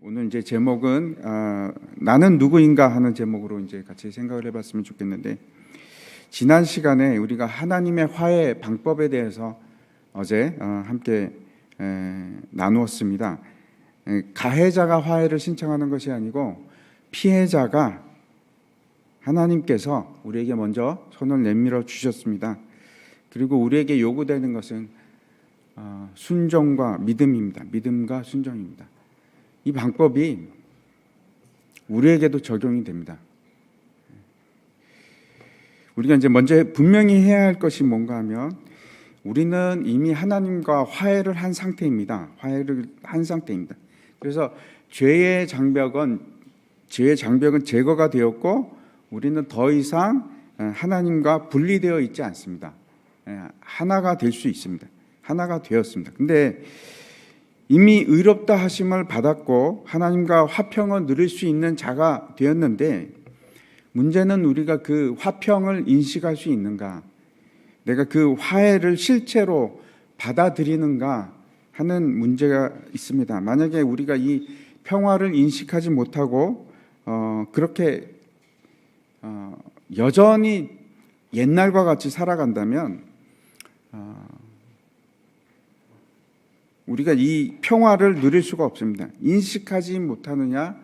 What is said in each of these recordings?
오늘 이제 제목은 나는 누구인가 하는 제목으로 이제 같이 생각을 해봤으면 좋겠는데, 지난 시간에 우리가 하나님의 화해 방법에 대해서 어제 함께 나누었습니다. 가해자가 화해를 신청하는 것이 아니고 피해자가 하나님께서 우리에게 먼저 손을 내밀어 주셨습니다. 그리고 우리에게 요구되는 것은 순종과 믿음입니다. 믿음과 순종입니다. 이 방법이 우리에게도 적용이 됩니다. 우리가 이제 먼저 분명히 해야 할 것이 뭔가 하면, 우리는 이미 하나님과 화해를 한 상태입니다. 그래서 죄의 장벽은 제거가 되었고, 우리는 더 이상 하나님과 분리되어 있지 않습니다. 하나가 될 수 있습니다. 하나가 되었습니다. 근데 이미 의롭다 하심을 받았고 하나님과 화평을 누릴 수 있는 자가 되었는데, 문제는 우리가 그 화평을 인식할 수 있는가, 내가 그 화해를 실체로 받아들이는가 하는 문제가 있습니다. 만약에 우리가 이 평화를 인식하지 못하고 그렇게 여전히 옛날과 같이 살아간다면 우리가 이 평화를 누릴 수가 없습니다. 인식하지 못하느냐,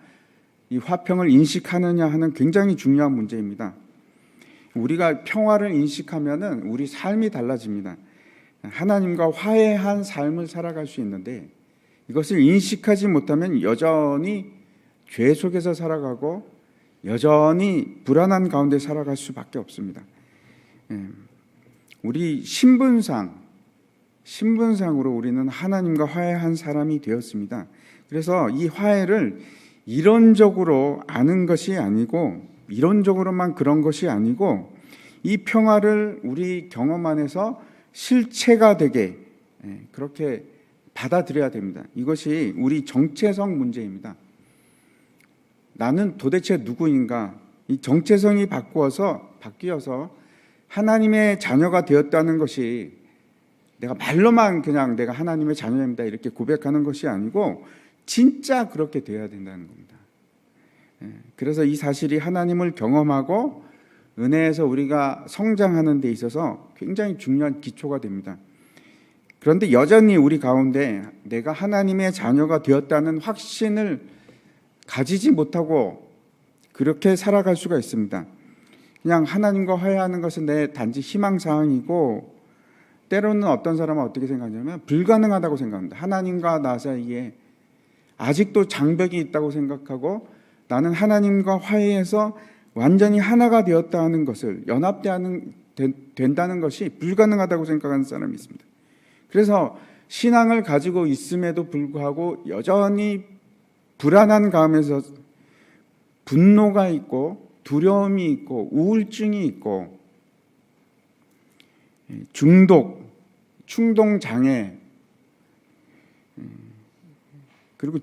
이 화평을 인식하느냐 하는 굉장히 중요한 문제입니다. 우리가 평화를 인식하면은 우리 삶이 달라집니다. 하나님과 화해한 삶을 살아갈 수 있는데, 이것을 인식하지 못하면 여전히 죄 속에서 살아가고 여전히 불안한 가운데 살아갈 수밖에 없습니다. 우리 신분상으로 우리는 하나님과 화해한 사람이 되었습니다. 그래서 이 화해를 이론적으로 아는 것이 아니고, 이론적으로만 그런 것이 아니고, 이 평화를 우리 경험 안에서 실체가 되게 그렇게 받아들여야 됩니다. 이것이 우리 정체성 문제입니다. 나는 도대체 누구인가? 이 정체성이 바뀌어서 하나님의 자녀가 되었다는 것이 내가 말로만 그냥 내가 하나님의 자녀입니다 이렇게 고백하는 것이 아니고, 진짜 그렇게 되어야 된다는 겁니다. 그래서 이 사실이 하나님을 경험하고 은혜에서 우리가 성장하는 데 있어서 굉장히 중요한 기초가 됩니다. 그런데 여전히 우리 가운데 내가 하나님의 자녀가 되었다는 확신을 가지지 못하고 그렇게 살아갈 수가 있습니다. 그냥 하나님과 화해하는 것은 내 단지 희망사항이고, 때로는 어떤 사람은 어떻게 생각하냐면 불가능하다고 생각합니다. 하나님과 나 사이에 아직도 장벽이 있다고 생각하고, 나는 하나님과 화해해서 완전히 하나가 되었다는 것을, 된다는 것이 불가능하다고 생각하는 사람이 있습니다. 그래서 신앙을 가지고 있음에도 불구하고 여전히 불안한 가운데서 분노가 있고 두려움이 있고 우울증이 있고 중독, 충동장애, 그리고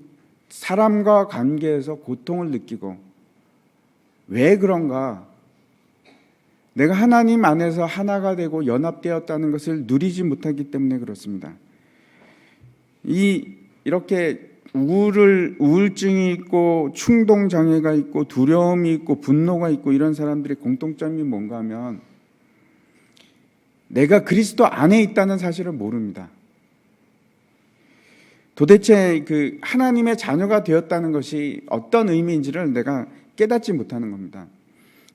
사람과 관계에서 고통을 느끼고, 왜 그런가? 내가 하나님 안에서 하나가 되고 연합되었다는 것을 누리지 못하기 때문에 그렇습니다. 이렇게 우울증이 있고 충동장애가 있고 두려움이 있고 분노가 있고 이런 사람들의 공통점이 뭔가 하면, 내가 그리스도 안에 있다는 사실을 모릅니다. 도대체 그 하나님의 자녀가 되었다는 것이 어떤 의미인지를 내가 깨닫지 못하는 겁니다.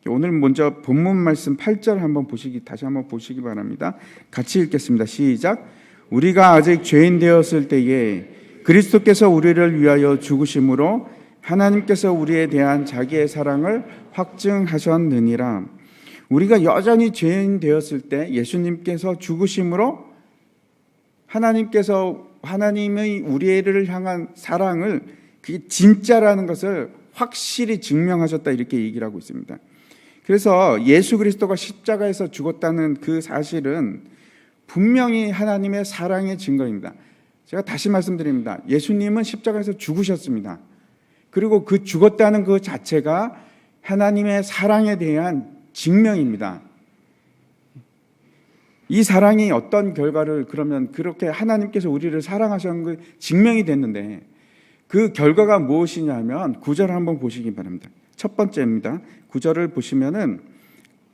오늘 먼저 본문 말씀 8절 다시 한번 보시기 바랍니다. 같이 읽겠습니다. 시작. 우리가 아직 죄인 되었을 때에 그리스도께서 우리를 위하여 죽으심으로 하나님께서 우리에 대한 자기의 사랑을 확증하셨느니라. 우리가 여전히 죄인 되었을 때 예수님께서 죽으심으로 하나님의 우리를 향한 사랑을, 그게 진짜라는 것을 확실히 증명하셨다, 이렇게 얘기를 하고 있습니다. 그래서 예수 그리스도가 십자가에서 죽었다는 그 사실은 분명히 하나님의 사랑의 증거입니다. 제가 다시 말씀드립니다. 예수님은 십자가에서 죽으셨습니다. 그리고 그 죽었다는 그 자체가 하나님의 사랑에 대한 증명입니다. 이 사랑이 어떤 결과를, 그러면 그렇게 하나님께서 우리를 사랑하셨는 그 증명이 됐는데, 그 결과가 무엇이냐면 9절 한번 보시기 바랍니다. 첫 번째입니다. 9절을 보시면은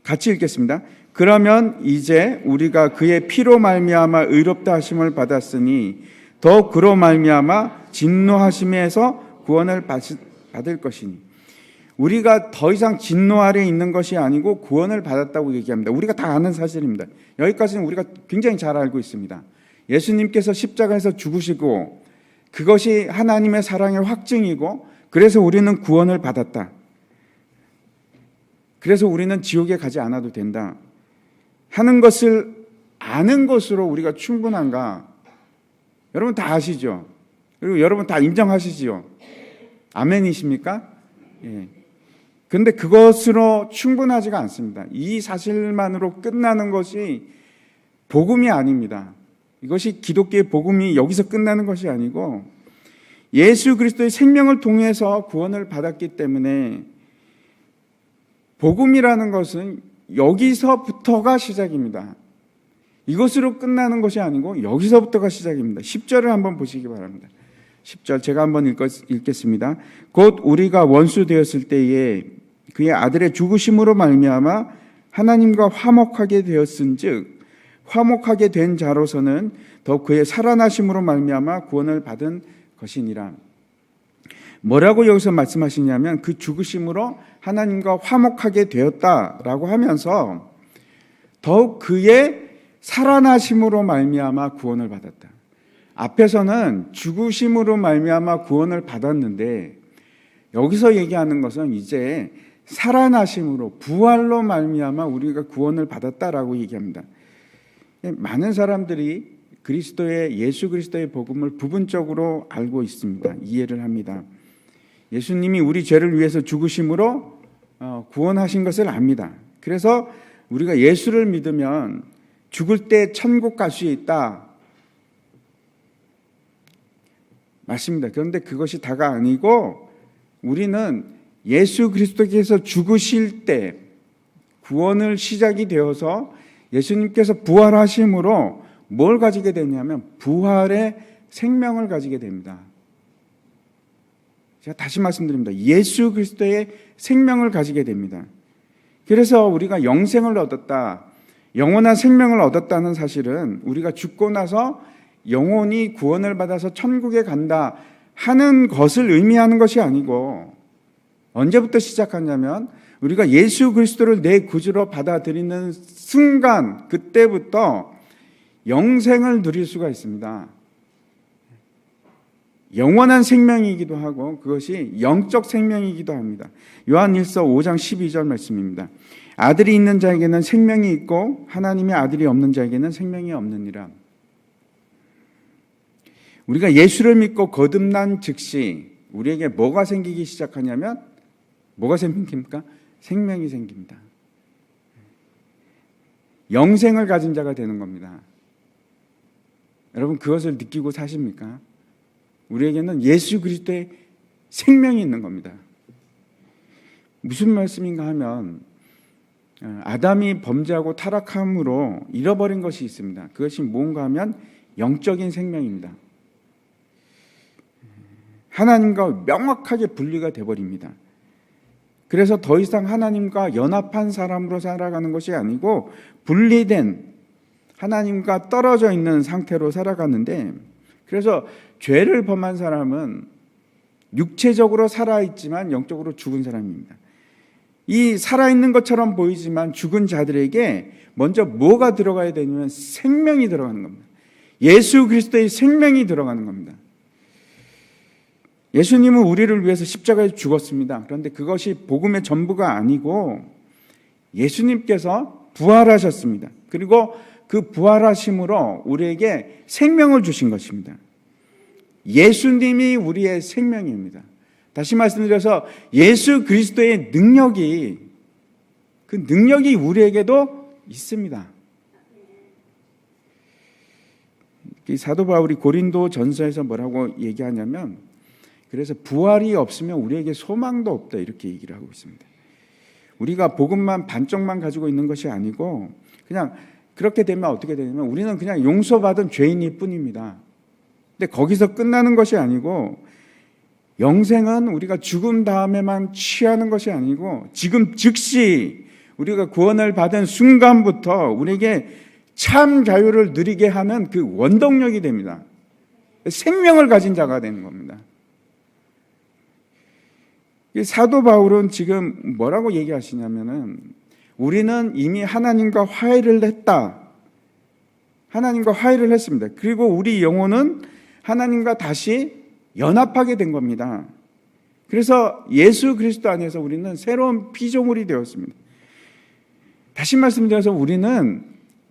같이 읽겠습니다. 그러면 이제 우리가 그의 피로 말미암아 의롭다 하심을 받았으니 더 그로 말미암아 진노하심에서 구원을 받을 것이니, 우리가 더 이상 진노 아래 있는 것이 아니고 구원을 받았다고 얘기합니다. 우리가 다 아는 사실입니다. 여기까지는 우리가 굉장히 잘 알고 있습니다. 예수님께서 십자가에서 죽으시고 그것이 하나님의 사랑의 확증이고, 그래서 우리는 구원을 받았다. 그래서 우리는 지옥에 가지 않아도 된다 하는 것을 아는 것으로 우리가 충분한가? 여러분 다 아시죠? 그리고 여러분 다 인정하시지요? 아멘이십니까? 예. 근데 그것으로 충분하지가 않습니다. 이 사실만으로 끝나는 것이 복음이 아닙니다. 이것이 기독교의 복음이 여기서 끝나는 것이 아니고, 예수 그리스도의 생명을 통해서 구원을 받았기 때문에 복음이라는 것은 여기서부터가 시작입니다. 이것으로 끝나는 것이 아니고 여기서부터가 시작입니다. 10절을 한번 보시기 바랍니다. 10절 제가 한번 읽겠습니다. 곧 우리가 원수 되었을 때에 그의 아들의 죽으심으로 말미암아 하나님과 화목하게 되었은즉 화목하게 된 자로서는 더 그의 살아나심으로 말미암아 구원을 받은 것이니라. 뭐라고 여기서 말씀하시냐면 그 죽으심으로 하나님과 화목하게 되었다라고 하면서 더욱 그의 살아나심으로 말미암아 구원을 받았다. 앞에서는 죽으심으로 말미암아 구원을 받았는데 여기서 얘기하는 것은 이제 살아나심으로, 부활로 말미암아 우리가 구원을 받았다라고 얘기합니다. 많은 사람들이 예수 그리스도의 복음을 부분적으로 알고 있습니다. 이해를 합니다. 예수님이 우리 죄를 위해서 죽으심으로 구원하신 것을 압니다. 그래서 우리가 예수를 믿으면 죽을 때 천국 갈 수 있다. 맞습니다. 그런데 그것이 다가 아니고, 우리는 예수 그리스도께서 죽으실 때 구원을 시작이 되어서 예수님께서 부활하심으로 뭘 가지게 되냐면 부활의 생명을 가지게 됩니다. 제가 다시 말씀드립니다. 예수 그리스도의 생명을 가지게 됩니다. 그래서 우리가 영생을 얻었다, 영원한 생명을 얻었다는 사실은 우리가 죽고 나서 영혼이 구원을 받아서 천국에 간다 하는 것을 의미하는 것이 아니고, 언제부터 시작하냐면 우리가 예수 그리스도를 내 구주로 받아들이는 순간, 그때부터 영생을 누릴 수가 있습니다. 영원한 생명이기도 하고 그것이 영적 생명이기도 합니다. 요한일서 5장 12절 말씀입니다. 아들이 있는 자에게는 생명이 있고 하나님의 아들이 없는 자에게는 생명이 없느니라. 우리가 예수를 믿고 거듭난 즉시 우리에게 뭐가 생기기 시작하냐면, 뭐가 생깁니까? 생명이 생깁니다. 영생을 가진 자가 되는 겁니다. 여러분 그것을 느끼고 사십니까? 우리에게는 예수 그리스도의 생명이 있는 겁니다. 무슨 말씀인가 하면, 아담이 범죄하고 타락함으로 잃어버린 것이 있습니다. 그것이 뭔가 하면 영적인 생명입니다. 하나님과 명확하게 분리가 되어버립니다. 그래서 더 이상 하나님과 연합한 사람으로 살아가는 것이 아니고 분리된, 하나님과 떨어져 있는 상태로 살아가는데, 그래서 죄를 범한 사람은 육체적으로 살아있지만 영적으로 죽은 사람입니다. 이 살아있는 것처럼 보이지만 죽은 자들에게 먼저 뭐가 들어가야 되냐면 생명이 들어가는 겁니다. 예수 그리스도의 생명이 들어가는 겁니다. 예수님은 우리를 위해서 십자가에 죽었습니다. 그런데 그것이 복음의 전부가 아니고 예수님께서 부활하셨습니다. 그리고 그 부활하심으로 우리에게 생명을 주신 것입니다. 예수님이 우리의 생명입니다. 다시 말씀드려서 예수 그리스도의 능력이, 그 능력이 우리에게도 있습니다. 사도 바울이 고린도 전서에서 뭐라고 얘기하냐면, 그래서 부활이 없으면 우리에게 소망도 없다, 이렇게 얘기를 하고 있습니다. 우리가 복음만 반쪽만 가지고 있는 것이 아니고, 그냥 그렇게 되면 어떻게 되냐면 우리는 그냥 용서받은 죄인일 뿐입니다. 근데 거기서 끝나는 것이 아니고 영생은 우리가 죽음 다음에만 취하는 것이 아니고 지금 즉시 우리가 구원을 받은 순간부터 우리에게 참 자유를 누리게 하는 그 원동력이 됩니다. 생명을 가진 자가 되는 겁니다. 사도 바울은 지금 뭐라고 얘기하시냐면은 우리는 이미 하나님과 화해를 했다. 하나님과 화해를 했습니다. 그리고 우리 영혼은 하나님과 다시 연합하게 된 겁니다. 그래서 예수 그리스도 안에서 우리는 새로운 피조물이 되었습니다. 다시 말씀드려서 우리는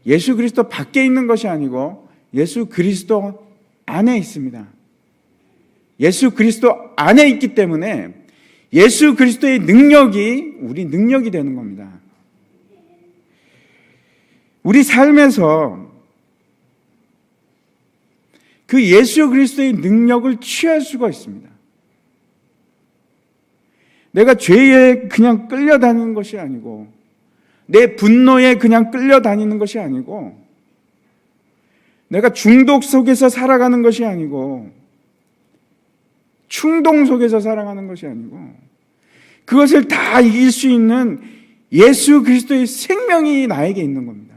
예수 그리스도 밖에 있는 것이 아니고 예수 그리스도 안에 있습니다. 예수 그리스도 안에 있기 때문에 예수 그리스도의 능력이 우리 능력이 되는 겁니다. 우리 삶에서 그 예수 그리스도의 능력을 취할 수가 있습니다. 내가 죄에 그냥 끌려다니는 것이 아니고 내 분노에 그냥 끌려다니는 것이 아니고 내가 중독 속에서 살아가는 것이 아니고 충동 속에서 살아가는 것이 아니고 그것을 다 이길 수 있는 예수 그리스도의 생명이 나에게 있는 겁니다.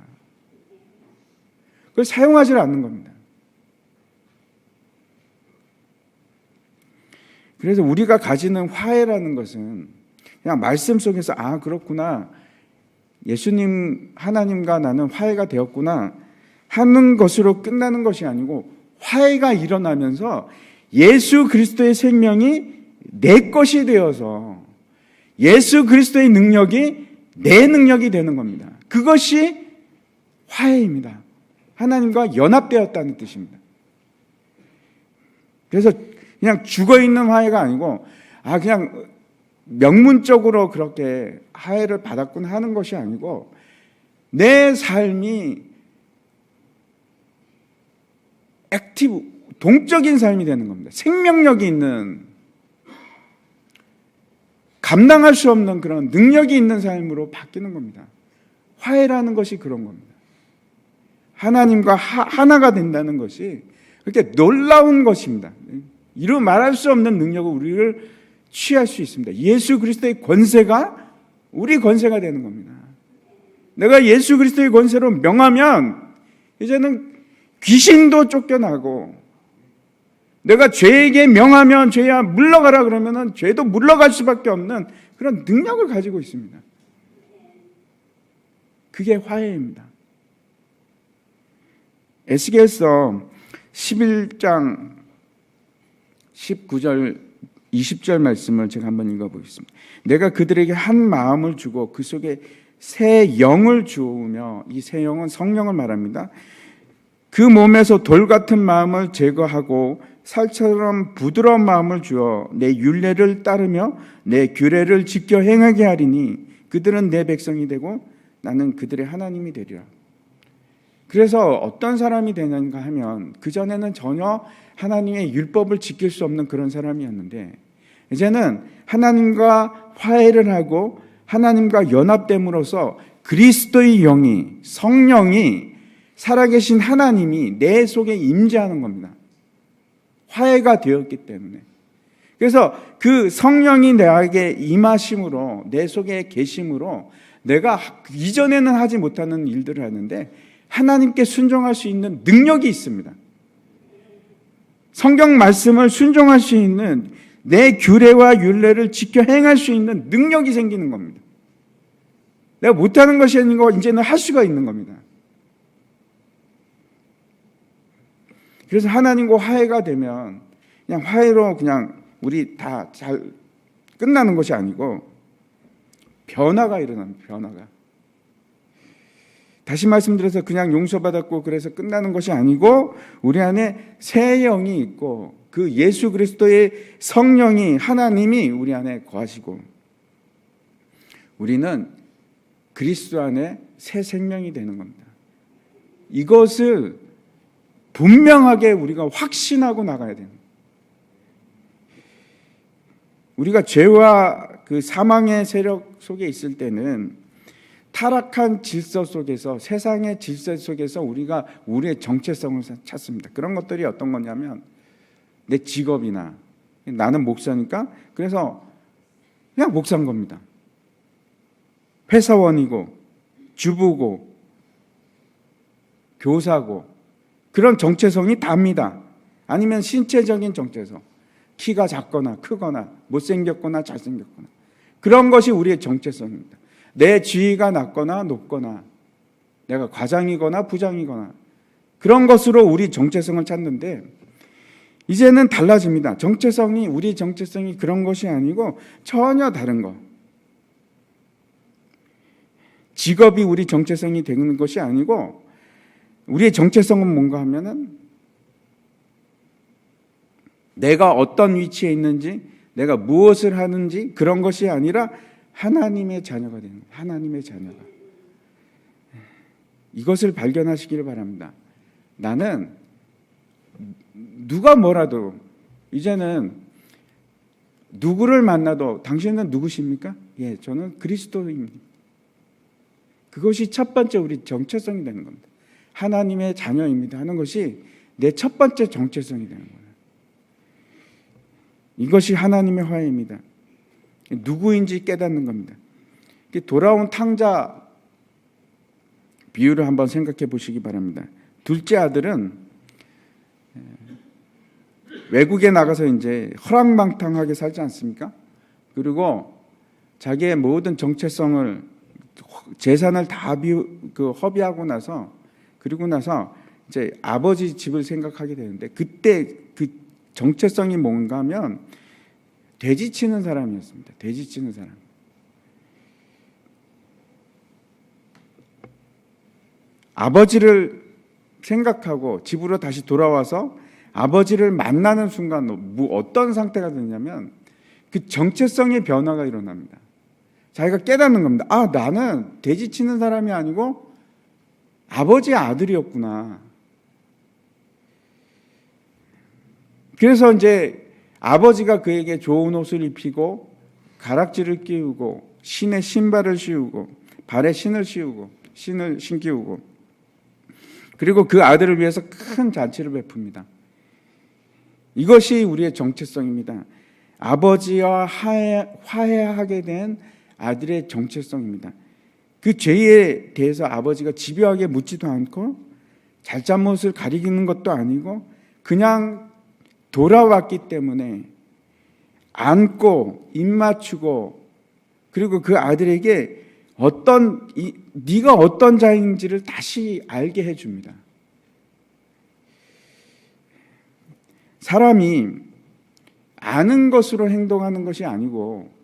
그걸 사용하지 않는 겁니다. 그래서 우리가 가지는 화해라는 것은 그냥 말씀 속에서 아 그렇구나 예수님 하나님과 나는 화해가 되었구나 하는 것으로 끝나는 것이 아니고 화해가 일어나면서 예수 그리스도의 생명이 내 것이 되어서 예수 그리스도의 능력이 내 능력이 되는 겁니다. 그것이 화해입니다. 하나님과 연합되었다는 뜻입니다. 그래서 그냥 죽어있는 화해가 아니고 그냥 명문적으로 그렇게 화해를 받았구나 하는 것이 아니고 내 삶이 액티브, 동적인 삶이 되는 겁니다. 생명력이 있는 감당할 수 없는 그런 능력이 있는 삶으로 바뀌는 겁니다. 화해라는 것이 그런 겁니다. 하나님과 하나가 된다는 것이 그렇게 놀라운 것입니다. 이루 말할 수 없는 능력을 우리를 취할 수 있습니다. 예수 그리스도의 권세가 우리 권세가 되는 겁니다. 내가 예수 그리스도의 권세로 명하면 이제는 귀신도 쫓겨나고 내가 죄에게 명하면 죄야 물러가라 그러면은 죄도 물러갈 수밖에 없는 그런 능력을 가지고 있습니다. 그게 화해입니다. 에스겔서 11장 19절 20절 말씀을 제가 한번 읽어보겠습니다. 내가 그들에게 한 마음을 주고 그 속에 새 영을 주우며 이 새 영은 성령을 말합니다. 그 몸에서 돌 같은 마음을 제거하고 살처럼 부드러운 마음을 주어 내 율례를 따르며 내 규례를 지켜 행하게 하리니 그들은 내 백성이 되고 나는 그들의 하나님이 되리라. 그래서 어떤 사람이 되는가 하면 그전에는 전혀 하나님의 율법을 지킬 수 없는 그런 사람이었는데 이제는 하나님과 화해를 하고 하나님과 연합됨으로써 그리스도의 영이 성령이 살아계신 하나님이 내 속에 임재하는 겁니다. 화해가 되었기 때문에. 그래서 그 성령이 내게 임하심으로 내 속에 계심으로 내가 이전에는 하지 못하는 일들을 하는데 하나님께 순종할 수 있는 능력이 있습니다. 성경 말씀을 순종할 수 있는 내 규례와 율례를 지켜 행할 수 있는 능력이 생기는 겁니다. 내가 못하는 것이 아니고 이제는 할 수가 있는 겁니다. 그래서 하나님과 화해가 되면 그냥 화해로 그냥 우리 다 잘 끝나는 것이 아니고 변화가 일어납니다. 변화가. 다시 말씀드려서 그냥 용서받았고 그래서 끝나는 것이 아니고 우리 안에 새 영이 있고 그 예수 그리스도의 성령이 하나님이 우리 안에 거하시고 우리는 그리스도 안에 새 생명이 되는 겁니다. 이것을 분명하게 우리가 확신하고 나가야 됩니다. 우리가 죄와 그 사망의 세력 속에 있을 때는 타락한 질서 속에서 세상의 질서 속에서 우리가 우리의 정체성을 찾습니다. 그런 것들이 어떤 거냐면 내 직업이나 나는 목사니까 그래서 그냥 목사인 겁니다. 회사원이고 주부고 교사고 그런 정체성이 답니다. 아니면 신체적인 정체성, 키가 작거나 크거나 못생겼거나 잘생겼거나 그런 것이 우리의 정체성입니다. 내 지위가 낮거나 높거나 내가 과장이거나 부장이거나 그런 것으로 우리 정체성을 찾는데 이제는 달라집니다. 우리 정체성이 그런 것이 아니고 전혀 다른 것. 직업이 우리 정체성이 되는 것이 아니고 우리의 정체성은 뭔가 하면은 내가 어떤 위치에 있는지, 내가 무엇을 하는지 그런 것이 아니라 하나님의 자녀가 되는 거예요. 하나님의 자녀가. 이것을 발견하시기를 바랍니다. 나는 누가 뭐라도 이제는 누구를 만나도 당신은 누구십니까? 예, 저는 그리스도입니다. 그것이 첫 번째 우리 정체성이 되는 겁니다. 하나님의 자녀입니다 하는 것이 내 첫 번째 정체성이 되는 거예요. 이것이 하나님의 화해입니다. 누구인지 깨닫는 겁니다. 돌아온 탕자 비유를 한번 생각해 보시기 바랍니다. 둘째 아들은 외국에 나가서 이제 허랑방탕하게 살지 않습니까? 그리고 자기의 모든 정체성을 재산을 다 허비하고 나서 그리고 나서 이제 아버지 집을 생각하게 되는데 그때 그 정체성이 뭔가 하면 돼지 치는 사람이었습니다. 돼지 치는 사람. 아버지를 생각하고 집으로 다시 돌아와서 아버지를 만나는 순간 어떤 상태가 되냐면 그 정체성의 변화가 일어납니다. 자기가 깨닫는 겁니다. 아, 나는 돼지 치는 사람이 아니고 아버지의 아들이었구나. 그래서 이제 아버지가 그에게 좋은 옷을 입히고 가락지를 끼우고 신의 신발을 씌우고 발에 신을 신기우고 그리고 그 아들을 위해서 큰 잔치를 베풉니다. 이것이 우리의 정체성입니다. 아버지와 화해하게 된 아들의 정체성입니다. 그 죄에 대해서 아버지가 집요하게 묻지도 않고 잘잘못을 가리키는 것도 아니고 그냥 돌아왔기 때문에 안고 입 맞추고 그리고 그 아들에게 네가 어떤 자인지를 다시 알게 해줍니다. 사람이 아는 것으로 행동하는 것이 아니고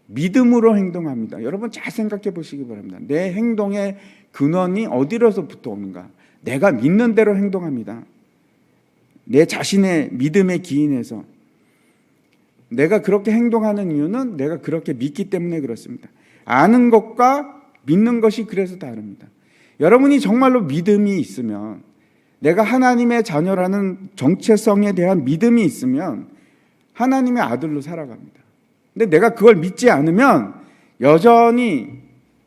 믿음으로 행동합니다. 여러분 잘 생각해 보시기 바랍니다. 내 행동의 근원이 어디로서부터 오는가? 내가 믿는 대로 행동합니다. 내 자신의 믿음에 기인해서 내가 그렇게 행동하는 이유는 내가 그렇게 믿기 때문에 그렇습니다. 아는 것과 믿는 것이 그래서 다릅니다. 여러분이 정말로 믿음이 있으면 내가 하나님의 자녀라는 정체성에 대한 믿음이 있으면 하나님의 아들로 살아갑니다. 근데 내가 그걸 믿지 않으면 여전히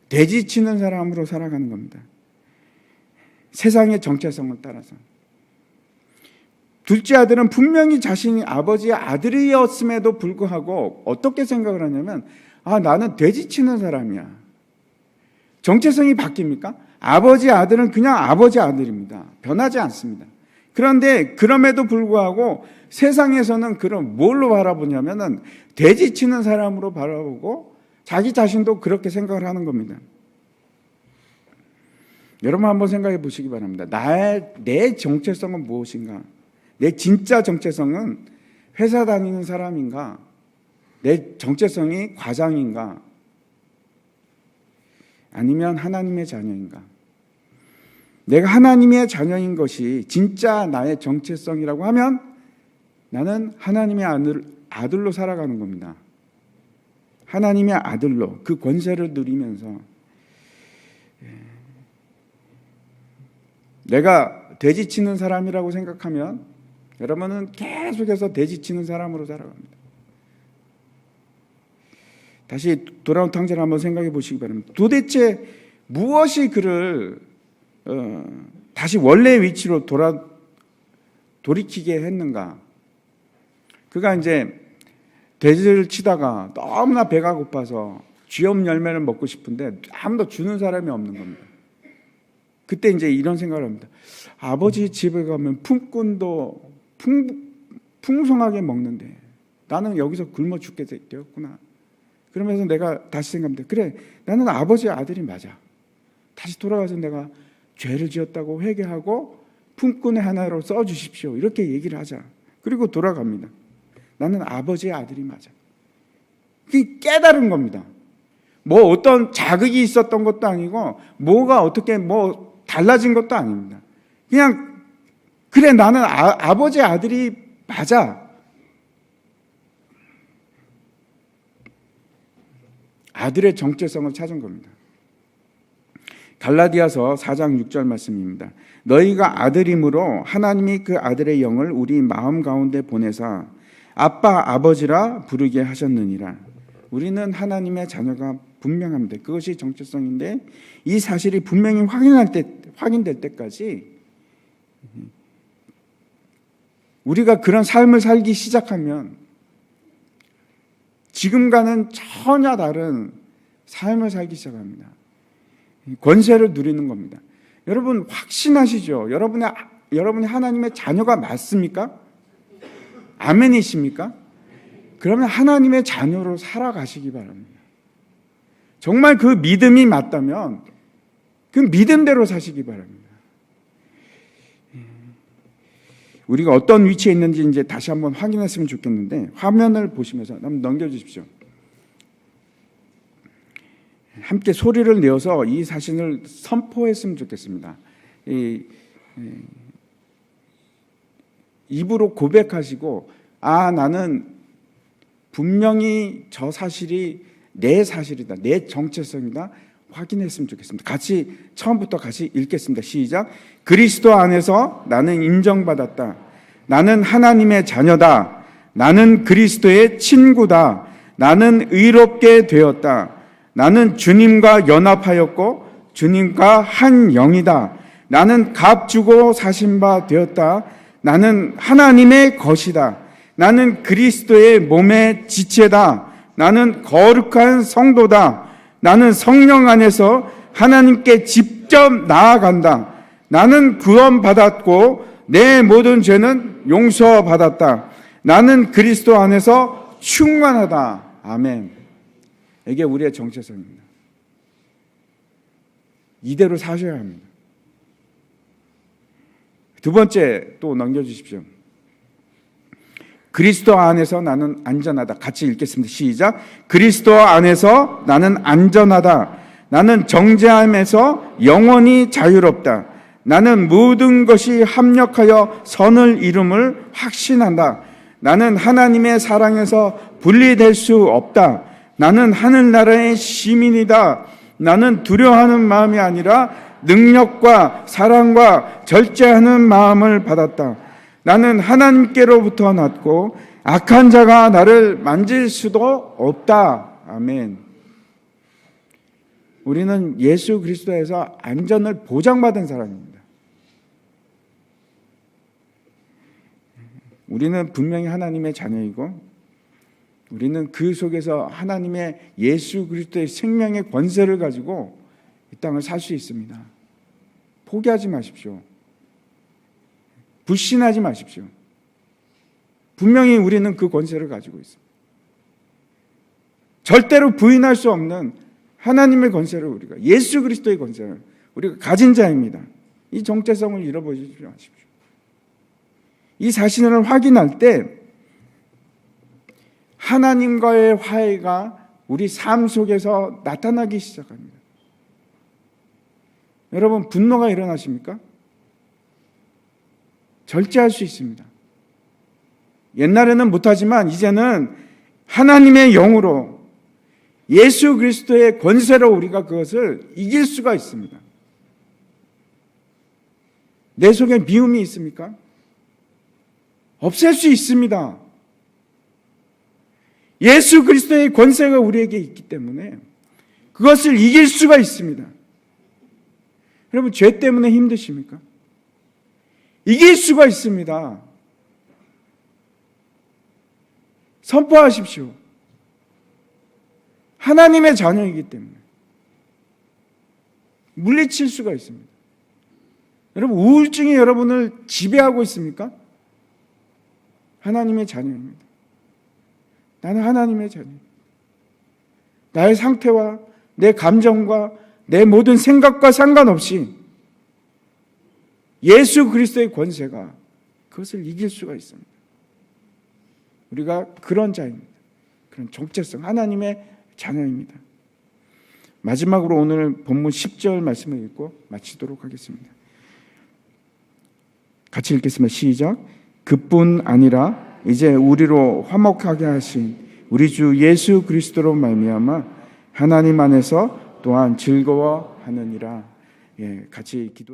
돼지치는 사람으로 살아가는 겁니다. 세상의 정체성을 따라서. 둘째 아들은 분명히 자신이 아버지의 아들이었음에도 불구하고 어떻게 생각을 하냐면 나는 돼지치는 사람이야. 정체성이 바뀝니까? 아버지 아들은 그냥 아버지 아들입니다. 변하지 않습니다. 그런데 그럼에도 불구하고 세상에서는 그럼 뭘로 바라보냐면은 돼지치는 사람으로 바라보고 자기 자신도 그렇게 생각을 하는 겁니다. 여러분 한번 생각해 보시기 바랍니다. 내 정체성은 무엇인가? 내 진짜 정체성은 회사 다니는 사람인가? 내 정체성이 과장인가? 아니면 하나님의 자녀인가? 내가 하나님의 자녀인 것이 진짜 나의 정체성이라고 하면 나는 하나님의 아들로 살아가는 겁니다. 하나님의 아들로 그 권세를 누리면서 내가 돼지치는 사람이라고 생각하면 여러분은 계속해서 돼지치는 사람으로 살아갑니다. 다시 돌아온 탕자를 한번 생각해 보시기 바랍니다. 도대체 무엇이 그를 다시 원래의 위치로 돌이키게 했는가? 그가 이제 돼지를 치다가 너무나 배가 고파서 쥐염 열매를 먹고 싶은데 아무도 주는 사람이 없는 겁니다. 그때 이제 이런 생각을 합니다. 아버지 집에 가면 품꾼도 풍성하게 먹는데 나는 여기서 굶어 죽게 되었구나. 그러면서 내가 다시 생각합니다. 그래, 나는 아버지의 아들이 맞아. 다시 돌아가서 내가 죄를 지었다고 회개하고 품꾼의 하나로 써주십시오. 이렇게 얘기를 하자. 그리고 돌아갑니다. 나는 아버지의 아들이 맞아. 그게 깨달은 겁니다. 뭐 어떤 자극이 있었던 것도 아니고 뭐가 어떻게 뭐 달라진 것도 아닙니다. 그냥 그래, 나는 아버지의 아들이 맞아. 아들의 정체성을 찾은 겁니다. 갈라디아서 4장 6절 말씀입니다. 너희가 아들임으로 하나님이 그 아들의 영을 우리 마음 가운데 보내사 아빠 아버지라 부르게 하셨느니라. 우리는 하나님의 자녀가 분명합니다. 그것이 정체성인데 이 사실이 분명히 확인될 때까지 우리가 그런 삶을 살기 시작하면 지금과는 전혀 다른 삶을 살기 시작합니다. 권세를 누리는 겁니다. 여러분 확신하시죠? 여러분이 하나님의 자녀가 맞습니까? 아멘이십니까? 그러면 하나님의 자녀로 살아가시기 바랍니다. 정말 그 믿음이 맞다면 그 믿음대로 사시기 바랍니다. 우리가 어떤 위치에 있는지 이제 다시 한번 확인했으면 좋겠는데 화면을 보시면서 한번 넘겨주십시오. 함께 소리를 내어서 이 사실을 선포했으면 좋겠습니다. 입으로 고백하시고 나는 분명히 저 사실이 내 사실이다, 내 정체성이다 확인했으면 좋겠습니다. 처음부터 같이 읽겠습니다. 시작. 그리스도 안에서 나는 인정받았다. 나는 하나님의 자녀다. 나는 그리스도의 친구다. 나는 의롭게 되었다. 나는 주님과 연합하였고 주님과 한 영이다. 나는 값 주고 사신 바 되었다. 나는 하나님의 것이다. 나는 그리스도의 몸의 지체다. 나는 거룩한 성도다. 나는 성령 안에서 하나님께 직접 나아간다. 나는 구원받았고 내 모든 죄는 용서받았다. 나는 그리스도 안에서 충만하다. 아멘. 이게 우리의 정체성입니다. 이대로 사셔야 합니다. 두 번째 또 넘겨주십시오. 그리스도 안에서 나는 안전하다. 같이 읽겠습니다. 시작. 그리스도 안에서 나는 안전하다. 나는 정죄함에서 영원히 자유롭다. 나는 모든 것이 합력하여 선을 이룸을 확신한다. 나는 하나님의 사랑에서 분리될 수 없다. 나는 하늘나라의 시민이다. 나는 두려워하는 마음이 아니라 능력과 사랑과 절제하는 마음을 받았다. 나는 하나님께로부터 났고 악한 자가 나를 만질 수도 없다. 아멘. 우리는 예수 그리스도에서 안전을 보장받은 사람입니다. 우리는 분명히 하나님의 자녀이고 우리는 그 속에서 하나님의 예수 그리스도의 생명의 권세를 가지고 이 땅을 살 수 있습니다. 포기하지 마십시오. 불신하지 마십시오. 분명히 우리는 그 권세를 가지고 있습니다. 절대로 부인할 수 없는 하나님의 권세를 우리가, 예수 그리스도의 권세를 우리가 가진 자입니다. 이 정체성을 잃어버리지 마십시오. 이 자신을 확인할 때 하나님과의 화해가 우리 삶 속에서 나타나기 시작합니다. 여러분, 분노가 일어나십니까? 절제할 수 있습니다. 옛날에는 못하지만 이제는 하나님의 영으로 예수 그리스도의 권세로 우리가 그것을 이길 수가 있습니다. 내 속에 미움이 있습니까? 없앨 수 있습니다. 예수 그리스도의 권세가 우리에게 있기 때문에 그것을 이길 수가 있습니다. 여러분, 죄 때문에 힘드십니까? 이길 수가 있습니다. 선포하십시오. 하나님의 자녀이기 때문에 물리칠 수가 있습니다. 여러분, 우울증이 여러분을 지배하고 있습니까? 하나님의 자녀입니다. 나는 하나님의 자녀입니다. 나의 상태와 내 감정과 내 모든 생각과 상관없이 예수 그리스도의 권세가 그것을 이길 수가 있습니다. 우리가 그런 자입니다. 그런 정체성, 하나님의 자녀입니다. 마지막으로 오늘 본문 10절 말씀을 읽고 마치도록 하겠습니다. 같이 읽겠습니다. 시작. 그뿐 아니라 이제 우리로 화목하게 하신 우리 주 예수 그리스도로 말미암아 하나님 안에서 또한 즐거워하느니라. 같이 기도.